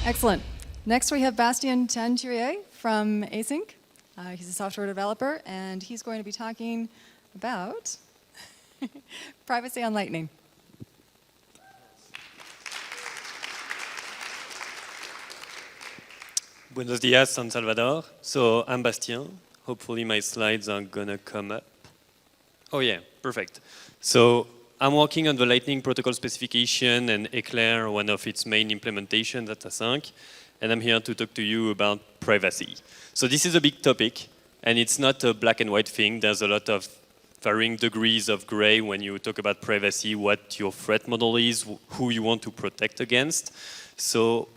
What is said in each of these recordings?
Excellent. Next we have Bastien Teinturier from ACINQ. He's a software developer, and he's going to be talking about privacy on Lightning. Buenos dias, San Salvador. So I'm Bastien. Hopefully my slides are gonna come up. Oh yeah, perfect. So I'm working on the Lightning protocol specification and Eclair, one of its main implementations at ACINQ, and I'm here to talk to you about privacy. So this is a big topic, and it's not a black and white thing. There's a lot of varying degrees of gray when you talk about privacy, what your threat model is, who you want to protect against. So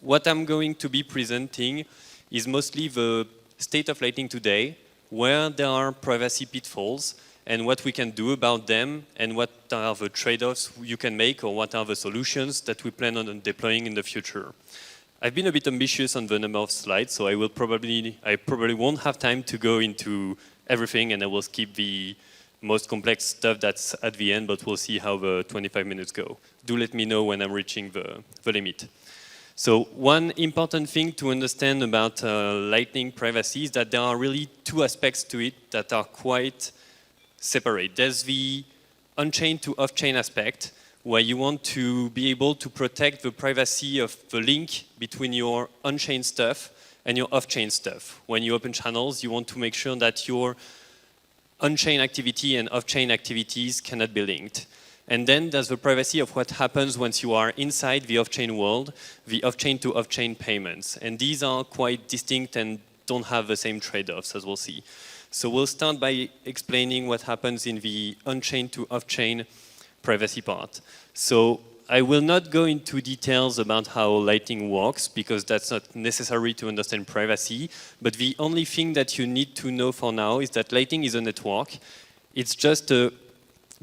what I'm going to be presenting is mostly the state of Lightning today, where there are privacy pitfalls, and what we can do about them, and what are the trade-offs you can make, or what are the solutions that we plan on deploying in the future. I've been a bit ambitious on the number of slides, so I probably won't have time to go into everything, and I will skip the most complex stuff that's at the end, but we'll see how the 25 minutes go. Do let me know when I'm reaching the limit. So one important thing to understand about Lightning privacy is that there are really two aspects to it that are quite separate. There's the on-chain to off-chain aspect, where you want to be able to protect the privacy of the link between your on-chain stuff and your off-chain stuff. When you open channels, you want to make sure that your on-chain activity and off-chain activities cannot be linked. And then there's the privacy of what happens once you are inside the off-chain world, the off-chain to off-chain payments. And these are quite distinct and don't have the same trade-offs, as we'll see. So we'll start by explaining what happens in the on-chain to off-chain privacy part. So I will not go into details about how Lightning works, because that's not necessary to understand privacy. But the only thing that you need to know for now is that Lightning is a network. It's just a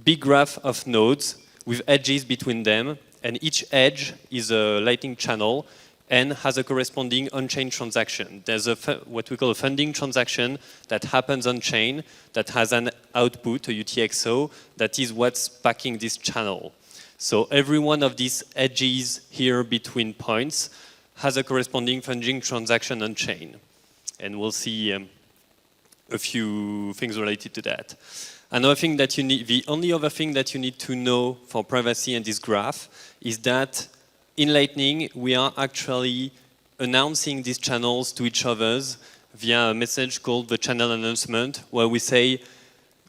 big graph of nodes with edges between them, and each edge is a Lightning channel and has a corresponding on-chain transaction. There's what we call a funding transaction that happens on-chain that has an output, a UTXO, that is what's backing this channel. So every one of these edges here between points has a corresponding funding transaction on-chain. And we'll see a few things related to that. Another thing that you need, the only other thing that you need to know for privacy and this graph is that in Lightning, we are actually announcing these channels to each other via a message called the channel announcement, where we say,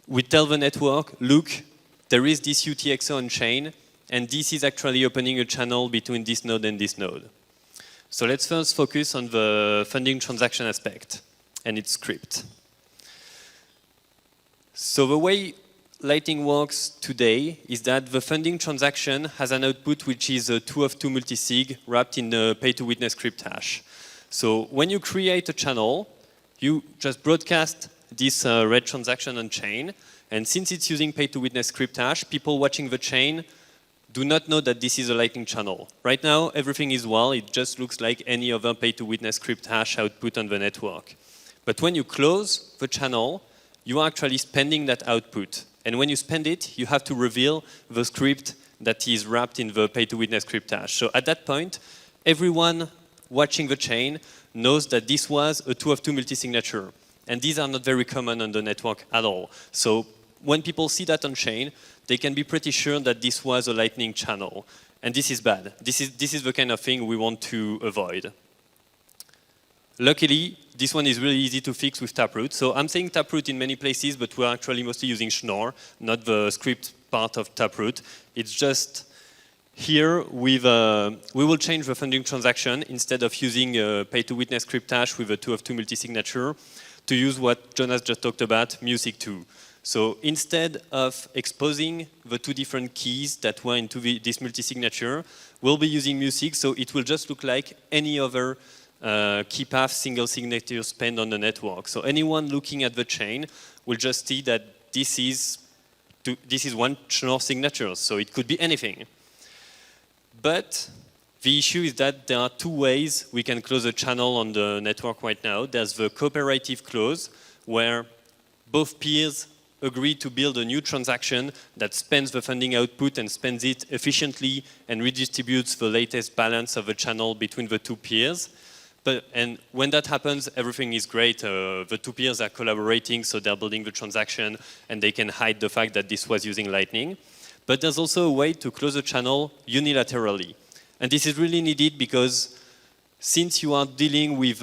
we tell the network, look, there is this UTXO on chain, and this is actually opening a channel between this node and this node. So let's first focus on the funding transaction aspect and its script. So the way Lightning works today is that the funding transaction has an output which is a 2 of 2 multisig wrapped in a pay-to-witness script hash. So when you create a channel, you just broadcast this red transaction on chain, and since it's using pay-to-witness script hash, people watching the chain do not know that this is a Lightning channel. Right now, everything is well, it just looks like any other pay-to-witness script hash output on the network. But when you close the channel, you are actually spending that output. And when you spend it, you have to reveal the script that is wrapped in the pay-to-witness script hash. So at that point, everyone watching the chain knows that this was a 2 of 2 multi-signature. And these are not very common on the network at all. So when people see that on chain, they can be pretty sure that this was a Lightning channel. And this is bad. This is the kind of thing we want to avoid. Luckily, this one is really easy to fix with Taproot. So I'm saying Taproot in many places, but we're actually mostly using Schnorr, not the script part of Taproot. It's just here we will change the funding transaction instead of using a pay-to-witness script hash with a 2 of 2 multi-signature to use what Jonas just talked about, music2. So instead of exposing the two different keys that were into this multi-signature, we'll be using music, so it will just look like any other key path single signature spent on the network. So anyone looking at the chain will just see that this is one Schnorr signature, so it could be anything. But the issue is that there are two ways we can close a channel on the network right now. There's the cooperative close, where both peers agree to build a new transaction that spends the funding output and spends it efficiently and redistributes the latest balance of the channel between the two peers. And when that happens, everything is great. The two peers are collaborating, so they're building the transaction, and they can hide the fact that this was using Lightning. But there's also a way to close the channel unilaterally. And this is really needed because since you are dealing with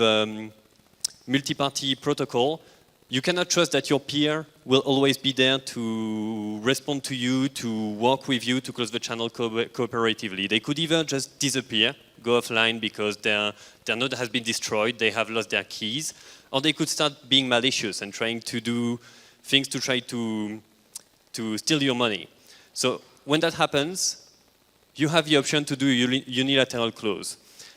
multi-party protocol, you cannot trust that your peer will always be there to respond to you, to work with you, to close the channel cooperatively. They could either just disappear, go offline because their node has been destroyed, they have lost their keys, or they could start being malicious and trying to do things to try to steal your money. So when that happens, you have the option to do a unilateral close.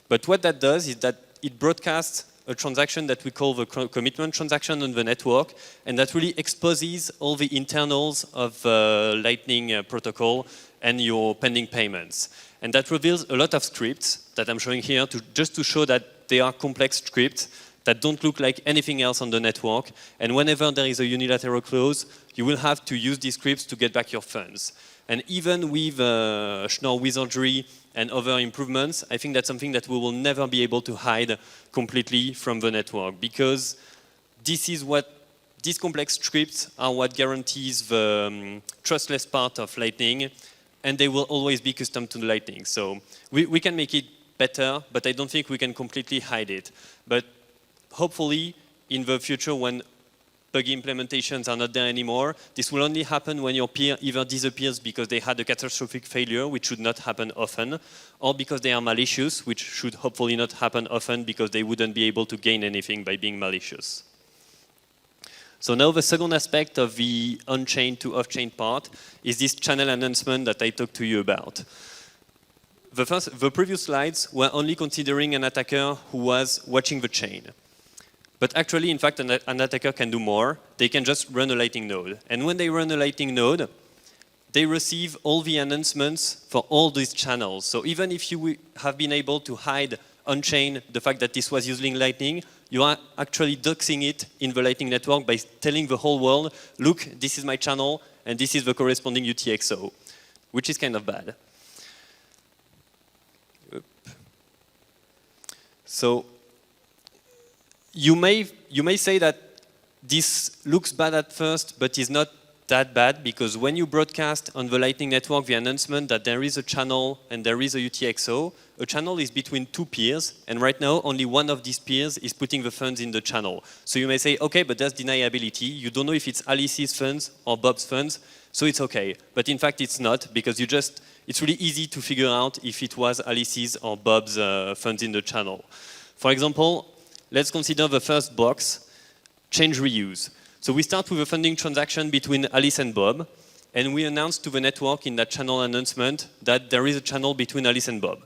But what that does is that it broadcasts a transaction that we call the commitment transaction on the network, and that really exposes all the internals of Lightning protocol and your pending payments. And that reveals a lot of scripts that I'm showing here just to show that they are complex scripts that don't look like anything else on the network. And whenever there is a unilateral close, you will have to use these scripts to get back your funds. And even with Schnorr wizardry and other improvements, I think that's something that we will never be able to hide completely from the network, because these complex scripts are what guarantees the trustless part of Lightning, and they will always be custom to Lightning. So we can make it better, but I don't think we can completely hide it. But hopefully, in the future, when buggy implementations are not there anymore, this will only happen when your peer either disappears because they had a catastrophic failure, which should not happen often, or because they are malicious, which should hopefully not happen often because they wouldn't be able to gain anything by being malicious. So now the second aspect of the on-chain to off-chain part is this channel announcement that I talked to you about. The previous slides were only considering an attacker who was watching the chain. But actually, in fact, an attacker can do more. They can just run a Lightning node. And when they run a Lightning node, they receive all the announcements for all these channels. So even if you have been able to hide on-chain the fact that this was using Lightning, you are actually doxing it in the Lightning network by telling the whole world, look, this is my channel, and this is the corresponding UTXO, which is kind of bad. So you may say that this looks bad at first, but is not that bad, because when you broadcast on the Lightning network the announcement that there is a channel and there is a UTXO, a channel is between two peers, and right now only one of these peers is putting the funds in the channel. So you may say, okay, but that's deniability. You don't know if it's Alice's funds or Bob's funds, so it's okay. But in fact, it's not, because it's really easy to figure out if it was Alice's or Bob's funds in the channel. For example, let's consider the first box, change reuse. So we start with a funding transaction between Alice and Bob, and we announce to the network in that channel announcement that there is a channel between Alice and Bob.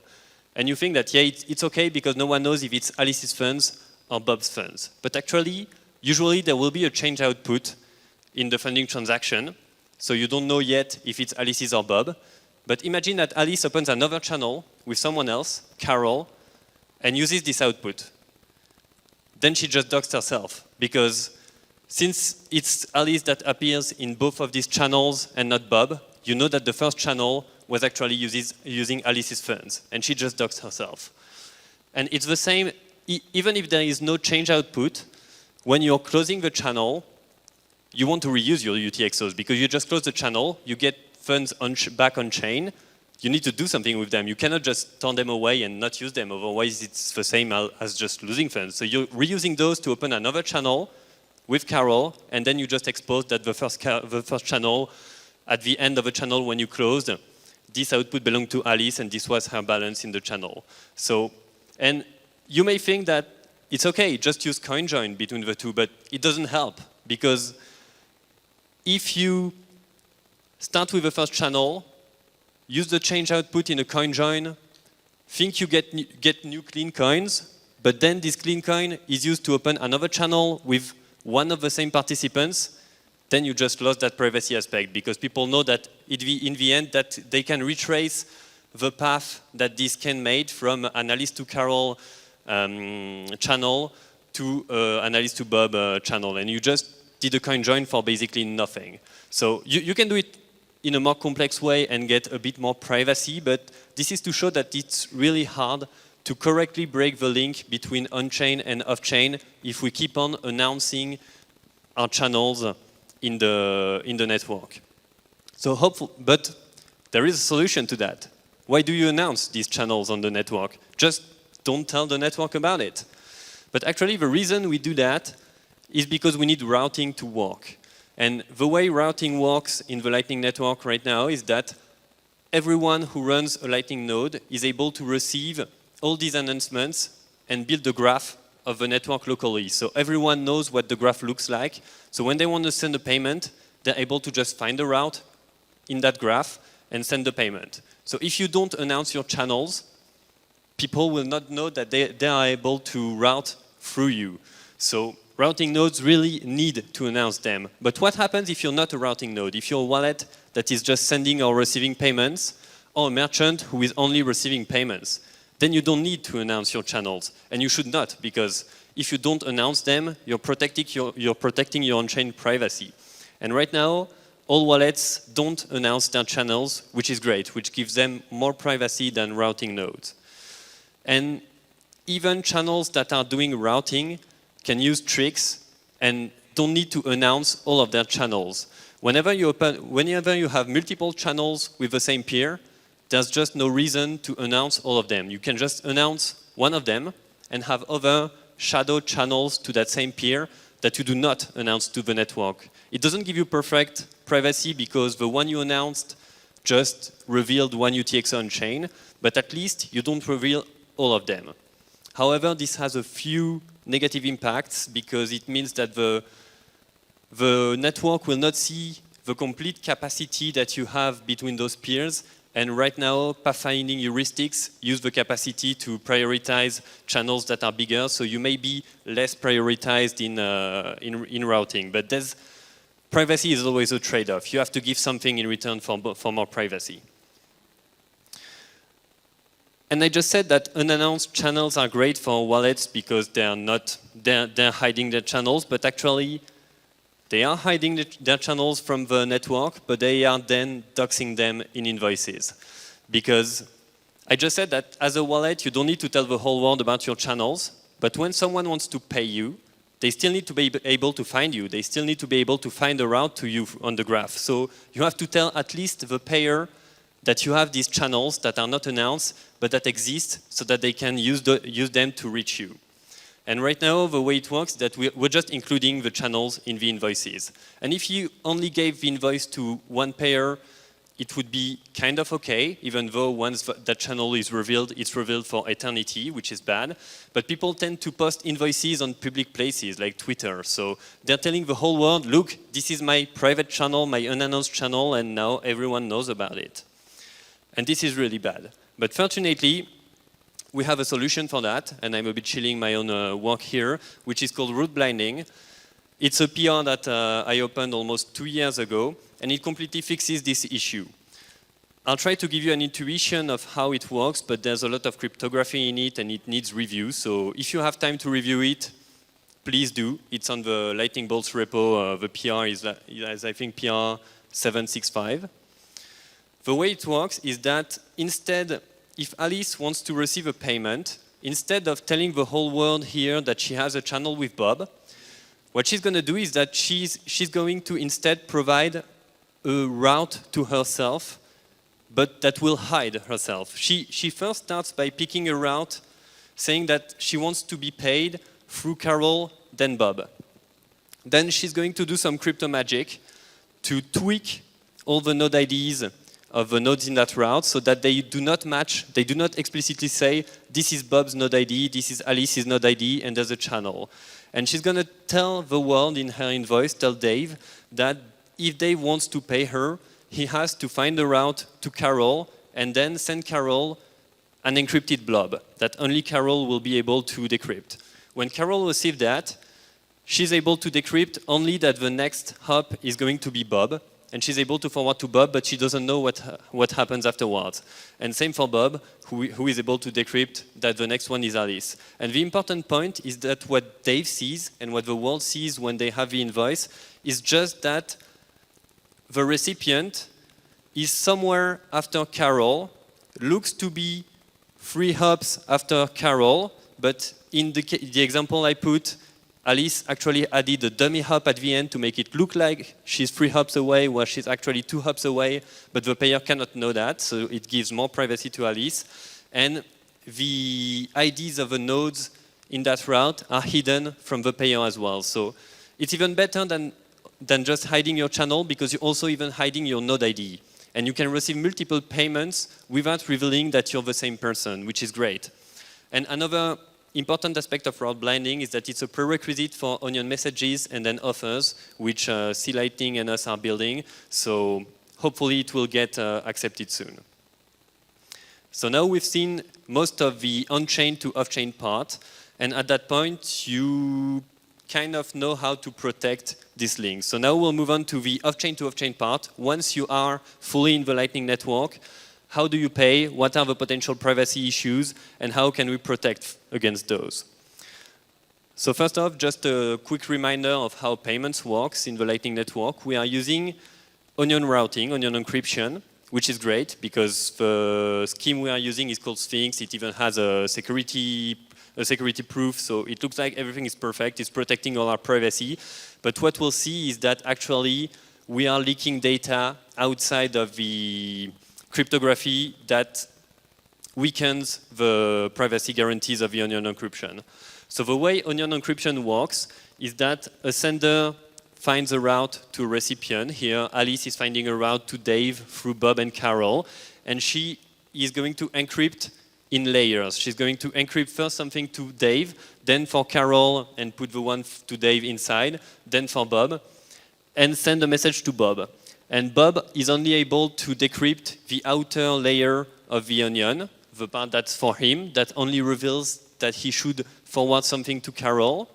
And you think that, yeah, it's okay because no one knows if it's Alice's funds or Bob's funds. But actually, usually there will be a change output in the funding transaction, so you don't know yet if it's Alice's or Bob. But imagine that Alice opens another channel with someone else, Carol, and uses this output. Then she just doxed herself, because since it's Alice that appears in both of these channels and not Bob, you know that the first channel was actually using Alice's funds, and she just doxed herself. And it's the same, even if there is no change output, when you're closing the channel, you want to reuse your UTXOs, because you just close the channel, you get funds back on chain, you need to do something with them. You cannot just turn them away and not use them, otherwise it's the same as just losing funds. So you're reusing those to open another channel with Carol, and then you just expose that the first channel, at the end of the channel when you closed, this output belonged to Alice and this was her balance in the channel. So, and you may think that it's okay, just use CoinJoin between the two, but it doesn't help, because if you start with the first channel, use the change output in a CoinJoin, think you get new clean coins, but then this clean coin is used to open another channel with one of the same participants, then you just lost that privacy aspect, because people know that in the end that they can retrace the path that this can made from an Alice to Carol channel to an Alice to Bob channel, and you just did a coin join for basically nothing. So you can do it in a more complex way and get a bit more privacy, but this is to show that it's really hard to correctly break the link between on-chain and off-chain if we keep on announcing our channels in the network. So but there is a solution to that. Why do you announce these channels on the network? Just don't tell the network about it. But actually the reason we do that is because we need routing to work. And the way routing works in the Lightning Network right now is that everyone who runs a Lightning node is able to receive all these announcements and build the graph of the network locally. So everyone knows what the graph looks like. So when they want to send a payment, they're able to just find the route in that graph and send the payment. So if you don't announce your channels, people will not know that they are able to route through you. So routing nodes really need to announce them. But what happens if you're not a routing node? If you're a wallet that is just sending or receiving payments, or a merchant who is only receiving payments, then you don't need to announce your channels. And you should not, because if you don't announce them, you're protecting your on-chain privacy. And right now, all wallets don't announce their channels, which is great, which gives them more privacy than routing nodes. And even channels that are doing routing can use tricks and don't need to announce all of their channels. Whenever you have multiple channels with the same peer, there's just no reason to announce all of them. You can just announce one of them and have other shadow channels to that same peer that you do not announce to the network. It doesn't give you perfect privacy because the one you announced just revealed one UTXO on chain, but at least you don't reveal all of them. However, this has a few negative impacts because it means that the network will not see the complete capacity that you have between those peers. And right now, pathfinding heuristics use the capacity to prioritize channels that are bigger, so you may be less prioritized in routing. But privacy is always a trade-off. You have to give something in return for more privacy. And I just said that unannounced channels are great for wallets because they're hiding their channels, but actually they are hiding their channels from the network, but they are then doxing them in invoices. Because I just said that as a wallet, you don't need to tell the whole world about your channels, but when someone wants to pay you, they still need to be able to find you. They still need to be able to find a route to you on the graph. So you have to tell at least the payer that you have these channels that are not announced, but that exist so that they can use them to reach you. And right now, the way it works is that we're just including the channels in the invoices. And if you only gave the invoice to one payer, it would be kind of okay, even though once that channel is revealed, it's revealed for eternity, which is bad. But people tend to post invoices on public places like Twitter. So they're telling the whole world, look, this is my private channel, my unannounced channel, and now everyone knows about it. And this is really bad. But fortunately, we have a solution for that, and I'm a bit chilling my own work here, which is called route blinding. It's a PR that I opened almost 2 years ago, and it completely fixes this issue. I'll try to give you an intuition of how it works, but there's a lot of cryptography in it, and it needs review. So if you have time to review it, please do. It's on the Lightning Bolts repo. The PR is I think, PR 765. The way it works is that instead, if Alice wants to receive a payment, instead of telling the whole world here that she has a channel with Bob, what she's going to do is that she's going to instead provide a route to herself, but that will hide herself. She first starts by picking a route, saying that she wants to be paid through Carol, then Bob. Then she's going to do some crypto magic to tweak all the node IDs of the nodes in that route so that they do not match, they do not explicitly say, this is Bob's node ID, this is Alice's node ID, and there's a channel. And she's going to tell the world in her invoice, tell Dave, that if Dave wants to pay her, he has to find the route to Carol and then send Carol an encrypted blob that only Carol will be able to decrypt. When Carol receives that, she's able to decrypt only that the next hop is going to be Bob, and she's able to forward to Bob, but she doesn't know what happens afterwards. And same for Bob, who is able to decrypt that the next one is Alice. And the important point is that what Dave sees and what the world sees when they have the invoice is just that the recipient is somewhere after Carol, looks to be 3 hops after Carol, but in the example I put, Alice actually added a dummy hop at the end to make it look like she's 3 hops away, where she's actually 2 hops away, but the payer cannot know that, so it gives more privacy to Alice. And the IDs of the nodes in that route are hidden from the payer as well. So it's even better than just hiding your channel, because you're also even hiding your node ID. And you can receive multiple payments without revealing that you're the same person, which is great. And another important aspect of route blinding is that it's a prerequisite for onion messages and then offers, which C Lightning and us are building. So hopefully it will get accepted soon. So now we've seen most of the on-chain to off-chain part. And at that point, you kind of know how to protect this link. So now we'll move on to the off-chain to off-chain part. Once you are fully in the Lightning Network, how do you pay? What are the potential privacy issues? And how can we protect against those? So first off, just a quick reminder of how payments works in the Lightning Network. We are using onion routing, onion encryption, which is great because the scheme we are using is called Sphinx. It even has a security proof, so it looks like everything is perfect. It's protecting all our privacy. But what we'll see is that actually we are leaking data outside of the cryptography that weakens the privacy guarantees of the onion encryption. So the way onion encryption works is that a sender finds a route to a recipient. Here, Alice is finding a route to Dave through Bob and Carol, and she is going to encrypt in layers. She's going to encrypt first something to Dave, then for Carol and put the one to Dave inside, then for Bob, and send a message to Bob. And Bob is only able to decrypt the outer layer of the onion, the part that's for him, that only reveals that he should forward something to Carol.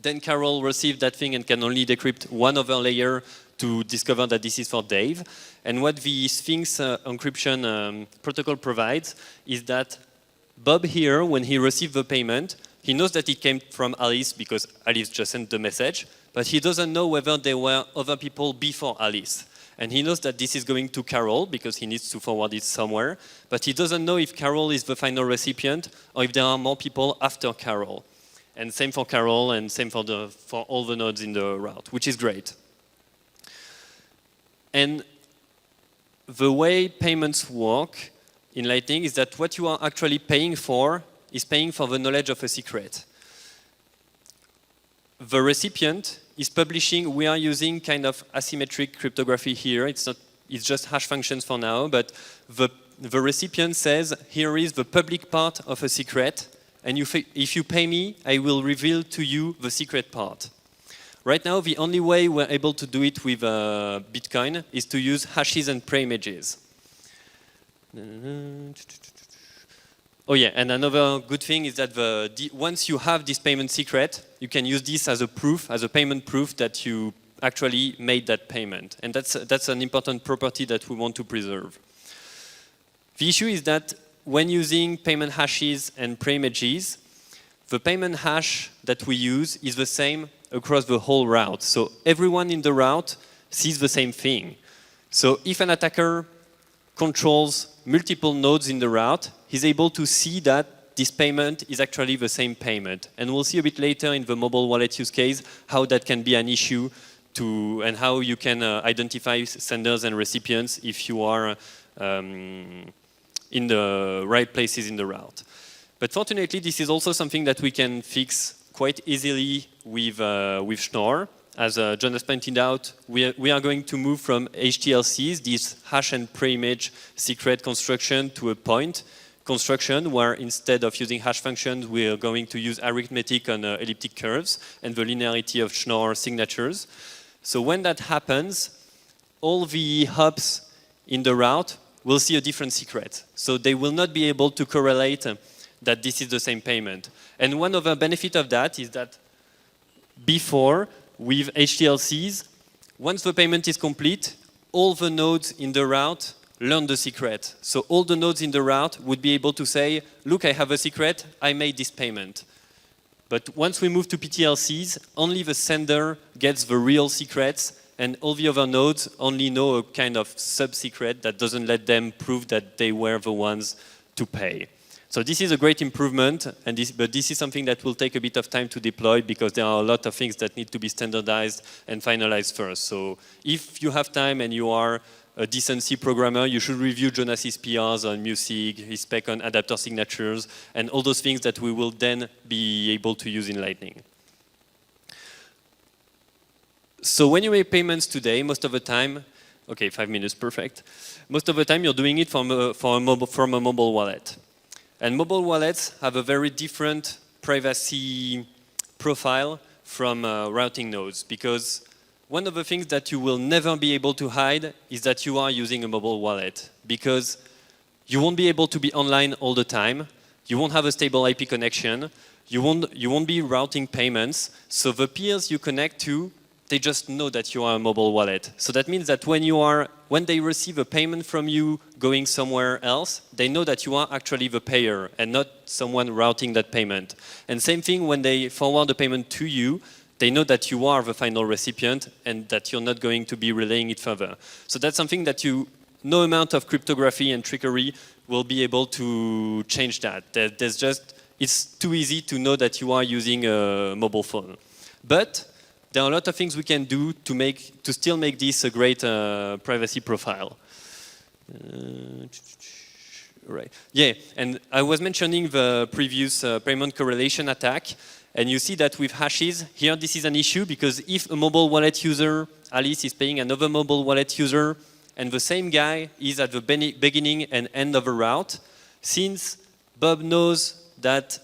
Then Carol receives that thing and can only decrypt one other layer to discover that this is for Dave. And what the Sphinx encryption protocol provides is that Bob here, when he received the payment, he knows that it came from Alice because Alice just sent the message, but he doesn't know whether there were other people before Alice. And he knows that this is going to Carol because he needs to forward it somewhere, but he doesn't know if Carol is the final recipient or if there are more people after Carol. And same for Carol and same for all the nodes in the route, which is great. And the way payments work in Lightning is that what you are actually paying for is paying for the knowledge of a secret. The recipient is publishing, we are using kind of asymmetric cryptography here. It's just hash functions for now, but the recipient says, here is the public part of a secret, and if you pay me, I will reveal to you the secret part. Right now, the only way we're able to do it with Bitcoin is to use hashes and preimages. Oh yeah, and another good thing is that once you have this payment secret, you can use this as a proof, as a payment proof that you actually made that payment. And that's an important property that we want to preserve. The issue is that when using payment hashes and preimages, the payment hash that we use is the same across the whole route. So everyone in the route sees the same thing. So if an attacker controls multiple nodes in the route, he's able to see that this payment is actually the same payment. And we'll see a bit later in the mobile wallet use case how that can be an issue and how you can identify senders and recipients if you are in the right places in the route. But fortunately, this is also something that we can fix quite easily with Schnorr. As Jonas pointed out, we are going to move from HTLCs, this hash and preimage secret construction, to a point construction where instead of using hash functions, we are going to use arithmetic on elliptic curves and the linearity of Schnorr signatures. So when that happens, all the hubs in the route will see a different secret. So they will not be able to correlate that this is the same payment. And one other benefit of that is that before, with HTLCs, once the payment is complete, all the nodes in the route learn the secret. So all the nodes in the route would be able to say, look, I have a secret, I made this payment. But once we move to PTLCs, only the sender gets the real secrets, and all the other nodes only know a kind of sub-secret that doesn't let them prove that they were the ones to pay. So this is a great improvement, but this is something that will take a bit of time to deploy because there are a lot of things that need to be standardized and finalized first. So if you have time and you are a decent C programmer, you should review Jonas's PRs on MuSig, his spec on adapter signatures, and all those things that we will then be able to use in Lightning. So when you make payments today, most of the time, okay, 5 minutes, perfect. Most of the time you're doing it from a mobile wallet. And mobile wallets have a very different privacy profile from routing nodes, because one of the things that you will never be able to hide is that you are using a mobile wallet, because you won't be able to be online all the time, you won't have a stable IP connection, you won't be routing payments, so the peers you connect to, they just know that you are a mobile wallet. So that means that when they receive a payment from you going somewhere else, they know that you are actually the payer and not someone routing that payment. And same thing when they forward the payment to you, they know that you are the final recipient and that you're not going to be relaying it further. So that's something that no amount of cryptography and trickery will be able to change that. It's too easy to know that you are using a mobile phone. But there are a lot of things we can do to still make this a great privacy profile. Right. Yeah, and I was mentioning the previous payment correlation attack, and you see that with hashes, here this is an issue because if a mobile wallet user, Alice, is paying another mobile wallet user, and the same guy is at the beginning and end of a route, since Bob knows that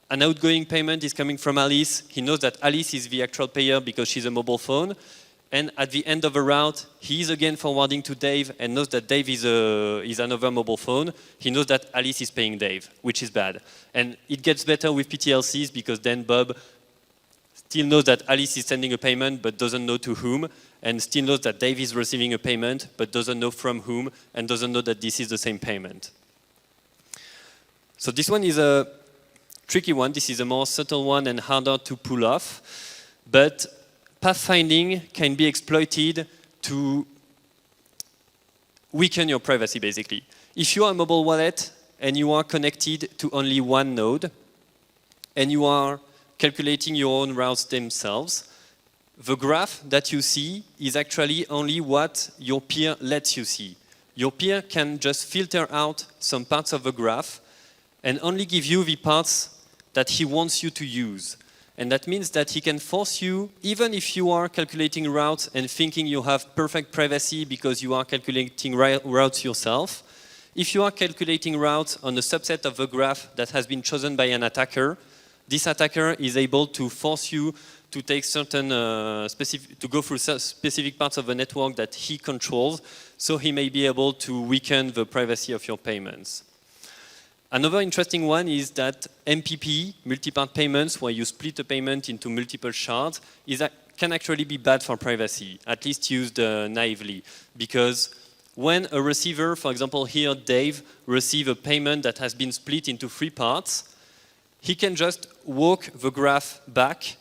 an outgoing payment is coming from Alice, he knows that Alice is the actual payer because she's a mobile phone, and at the end of a route, he is again forwarding to Dave and knows that Dave is another mobile phone. He knows that Alice is paying Dave, which is bad. And it gets better with PTLCs because then Bob still knows that Alice is sending a payment but doesn't know to whom, and still knows that Dave is receiving a payment but doesn't know from whom and doesn't know that this is the same payment. So this one is a tricky one. This is a more subtle one and harder to pull off. But pathfinding can be exploited to weaken your privacy, basically. If you are a mobile wallet and you are connected to only one node and you are calculating your own routes themselves, the graph that you see is actually only what your peer lets you see. Your peer can just filter out some parts of the graph and only give you the parts that he wants you to use. And that means that he can force you, even if you are calculating routes and thinking you have perfect privacy because you are calculating routes yourself, if you are calculating routes on a subset of the graph that has been chosen by an attacker, this attacker is able to force you to take certain to go through specific parts of the network that he controls, so he may be able to weaken the privacy of your payments. Another interesting one is that MPP, multi-part payments, where you split a payment into multiple shards, can actually be bad for privacy, at least used naively. Because when a receiver, for example here Dave, receives a payment that has been split into 3 parts, he can just walk the graph back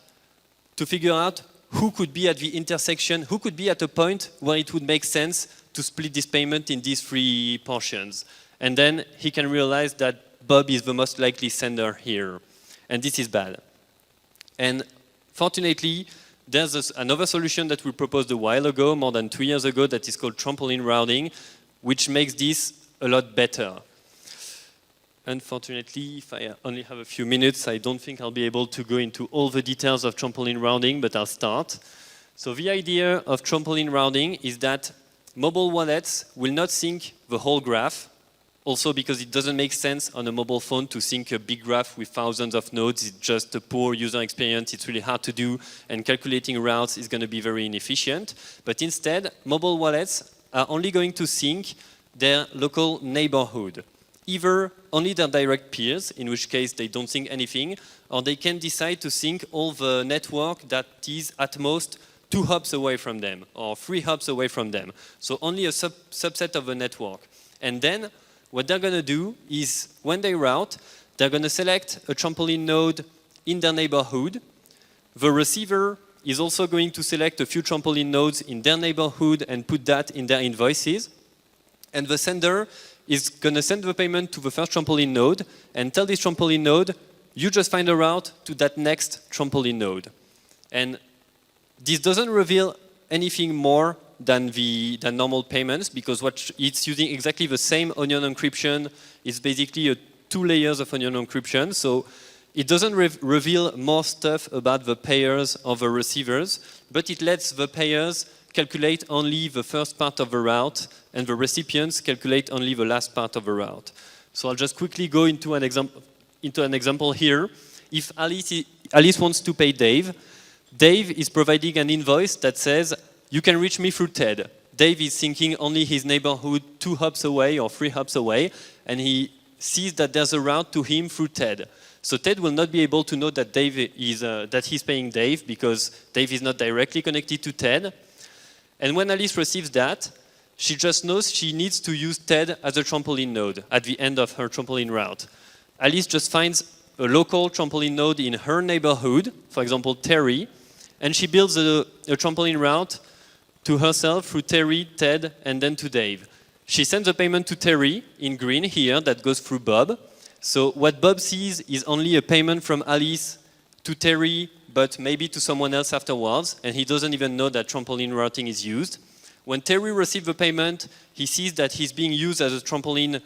to figure out who could be at the intersection, who could be at a point where it would make sense to split this payment in these 3 portions. And then he can realize that Bob is the most likely sender here. And this is bad. And fortunately, there's another solution that we proposed a while ago, more than 2 years ago, that is called Trampoline Routing, which makes this a lot better. Unfortunately, if I only have a few minutes, I don't think I'll be able to go into all the details of Trampoline Routing, but I'll start. So the idea of Trampoline Routing is that mobile wallets will not sync the whole graph. Also because it doesn't make sense on a mobile phone to sync a big graph with thousands of nodes. It's just a poor user experience. It's really hard to do, and calculating routes is going to be very inefficient. But instead, mobile wallets are only going to sync their local neighborhood. Either only their direct peers, in which case they don't sync anything, or they can decide to sync all the network that is at most 2 hops away from them or 3 hops away from them. So only a subset of the network. And then what they're going to do is when they route, they're going to select a trampoline node in their neighborhood. The receiver is also going to select a few trampoline nodes in their neighborhood and put that in their invoices. And the sender is going to send the payment to the first trampoline node and tell this trampoline node, you just find a route to that next trampoline node. And this doesn't reveal anything more than normal payments, because it's using exactly the same onion encryption. It's basically 2 layers of onion encryption. So it doesn't reveal more stuff about the payers or the receivers, but it lets the payers calculate only the first part of the route, and the recipients calculate only the last part of the route. So I'll just quickly go into an example here. If Alice wants to pay Dave, Dave is providing an invoice that says, you can reach me through TED. Dave is thinking only his neighborhood 2 hops away or 3 hops away, and he sees that there's a route to him through TED. So TED will not be able to know that that he's paying Dave, because Dave is not directly connected to TED. And when Alice receives that, she just knows she needs to use TED as a trampoline node at the end of her trampoline route. Alice just finds a local trampoline node in her neighborhood, for example, Terry, and she builds a trampoline route to herself through Terry, TED, and then to Dave. She sends a payment to Terry in green here that goes through Bob. So what Bob sees is only a payment from Alice to Terry, but maybe to someone else afterwards, and he doesn't even know that trampoline routing is used. When Terry receives the payment, he sees that he's being used as a trampoline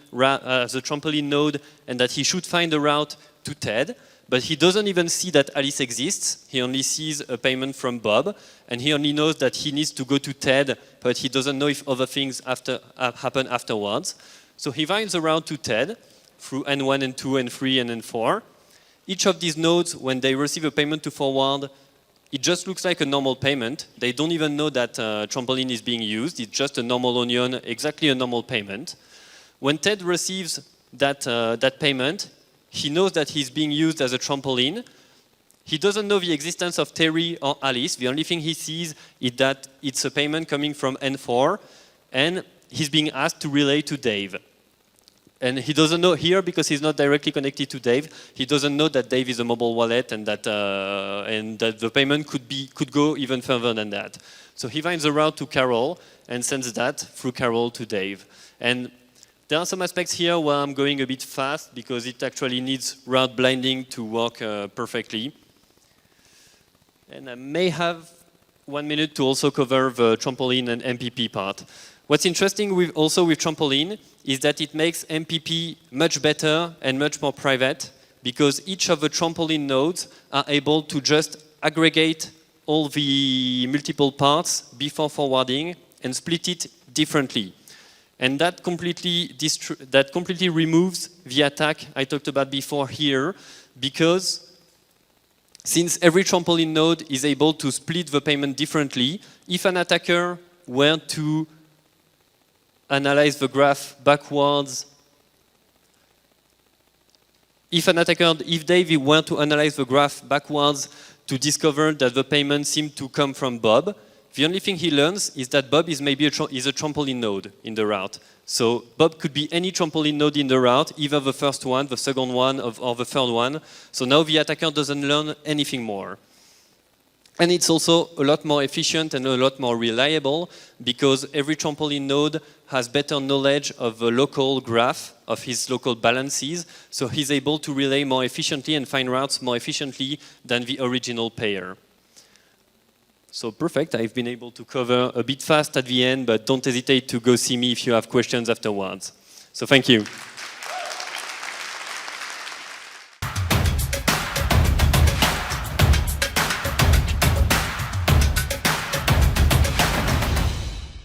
node and that he should find a route to TED, but he doesn't even see that Alice exists. He only sees a payment from Bob, and he only knows that he needs to go to TED, but he doesn't know if other things happen afterwards. So he finds a route to TED through N1, N2, N3, and N4. Each of these nodes, when they receive a payment to forward, it just looks like a normal payment. They don't even know that trampoline is being used. It's just a normal onion, exactly a normal payment. When TED receives that payment, he knows that he's being used as a trampoline. He doesn't know the existence of Terry or Alice. The only thing he sees is that it's a payment coming from N4, and he's being asked to relay to Dave. And he doesn't know here, because he's not directly connected to Dave, he doesn't know that Dave is a mobile wallet and that the payment could go even further than that. So he finds a route to Carol and sends that through Carol to Dave. And there are some aspects here where I'm going a bit fast, because it actually needs route blinding to work perfectly. And I may have 1 minute to also cover the trampoline and MPP part. What's interesting also with trampoline is that it makes MPP much better and much more private, because each of the trampoline nodes are able to just aggregate all the multiple parts before forwarding and split it differently. And that completely removes the attack I talked about before here, because since every trampoline node is able to split the payment differently, if an attacker were to analyze the graph backwards, if Dave were to analyze the graph backwards to discover that the payment seemed to come from Bob, the only thing he learns is that Bob is maybe a trampoline node in the route. So Bob could be any trampoline node in the route, either the first one, the second one, or the third one. So now the attacker doesn't learn anything more. And it's also a lot more efficient and a lot more reliable, because every trampoline node has better knowledge of the local graph, of his local balances, so he's able to relay more efficiently and find routes more efficiently than the original payer. So perfect, I've been able to cover a bit fast at the end, but don't hesitate to go see me if you have questions afterwards. So thank you.